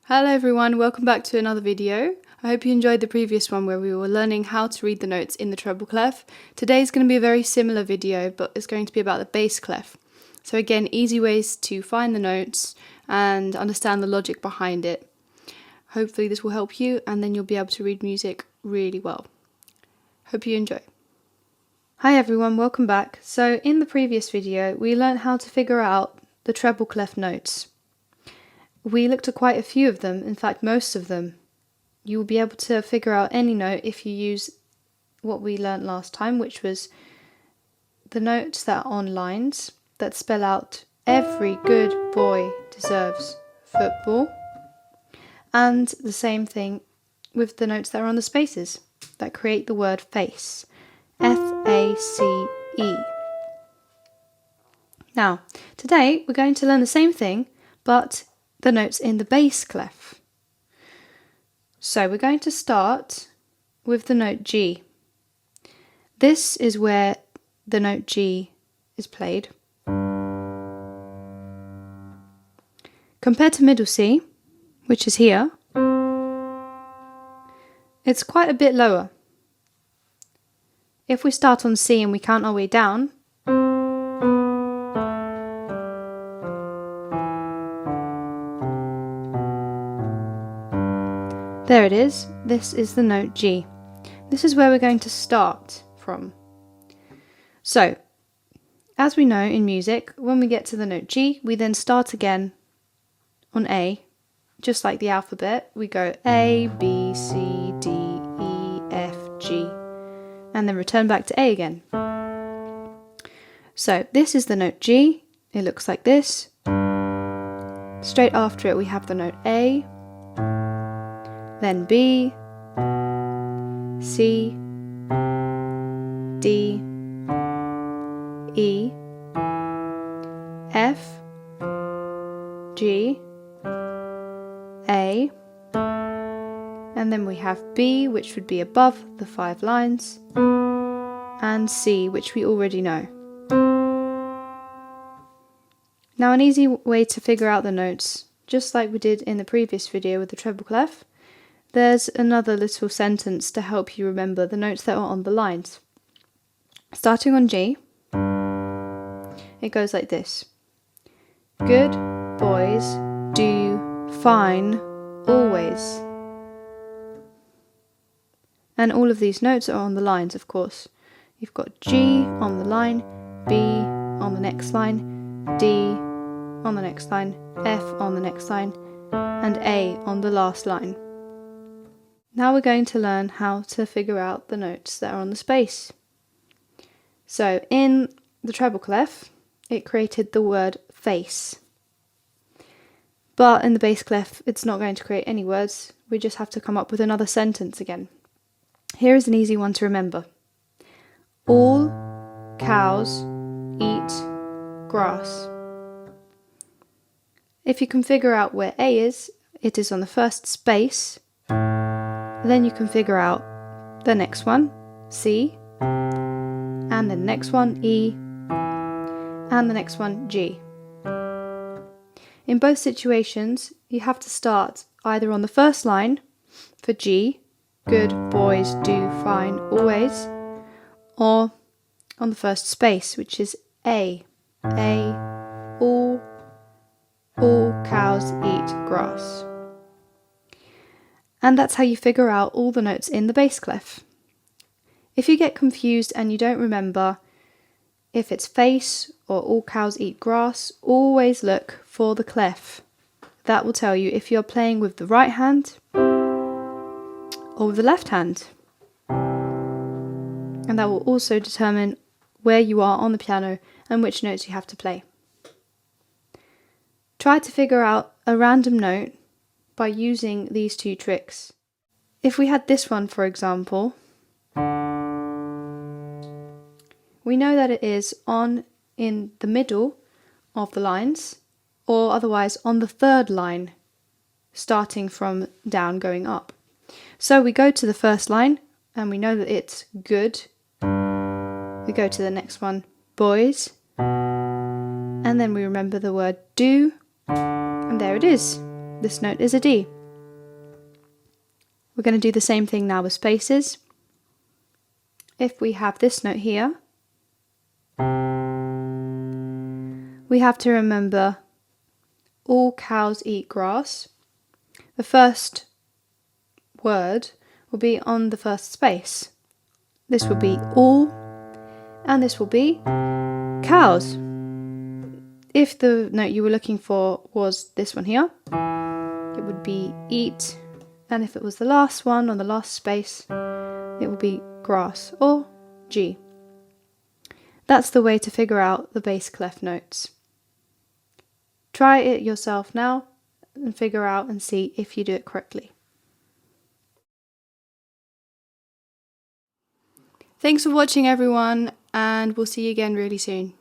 Hello everyone, welcome back to another video. I hope you enjoyed the previous one where we were learning how to read the notes in the treble clef. Today's going to be a very similar video, but it's going to be about the bass clef. So again, easy ways to find the notes and understand the logic behind it. Hopefully this will help you and then you'll be able to read music really well. Hope you enjoy. Hi everyone, welcome back. So in the previous video we learned how to figure out the treble clef notes. We looked at quite a few of them, in fact most of them. You will be able to figure out any note if you use what we learnt last time, which was the notes that are on lines that spell out every good boy deserves football, and the same thing with the notes that are on the spaces that create the word face, F-A-C-E. Now, today we're going to learn the same thing, but the notes in the bass clef. So we're going to start with the note G. This is where the note G is played. Compared to middle C, which is here, it's quite a bit lower. If we start on C and we count our way down, there it is. This is the note G. This is where we're going to start from. So, as we know in music, when we get to the note G, we then start again on A, just like the alphabet. We go A, B, C, D, E, F, G, and then return back to A again. So, this is the note G. It looks like this. Straight after it, we have the note A, then B, C, D, E, F, G, A, and then we have B, which would be above the 5 lines, and C, which we already know. Now an easy way to figure out the notes, just like we did in the previous video with the treble clef, there's another little sentence to help you remember the notes that are on the lines. Starting on G, it goes like this. Good boys do fine always. And all of these notes are on the lines, of course. You've got G on the line, B on the next line, D on the next line, F on the next line, and A on the last line. Now we're going to learn how to figure out the notes that are on the space. So in the treble clef, it created the word face. But in the bass clef, it's not going to create any words. We just have to come up with another sentence again. Here is an easy one to remember. All cows eat grass. If you can figure out where A is, it is on the first space. Then you can figure out the next one, C, and the next one, E, and the next one, G. In both situations, you have to start either on the first line for G, good boys do fine always, or on the first space, which is A, all cows eat grass. And that's how you figure out all the notes in the bass clef. If you get confused and you don't remember if it's face or all cows eat grass, always look for the clef. That will tell you if you're playing with the right hand or with the left hand. And that will also determine where you are on the piano and which notes you have to play. Try to figure out a random note by using these two tricks. If we had this one, for example, we know that it is on in the middle of the lines, or otherwise on the third line, starting from down going up. So we go to the first line, and we know that it's good. We go to the next one, boys, and then we remember the word do, and there it is. this note is a D. We're going to do the same thing now with spaces. If we have this note here, we have to remember all cows eat grass. The first word will be on the first space. This will be all, and this will be cows. If the note you were looking for was this one here, it would be eat, and if it was the last one on the last space, it will be grass, or G. That's the way to figure out the bass clef notes. Try it yourself now and figure out and see if you do it correctly. Thanks for watching everyone, and we'll see you again really soon.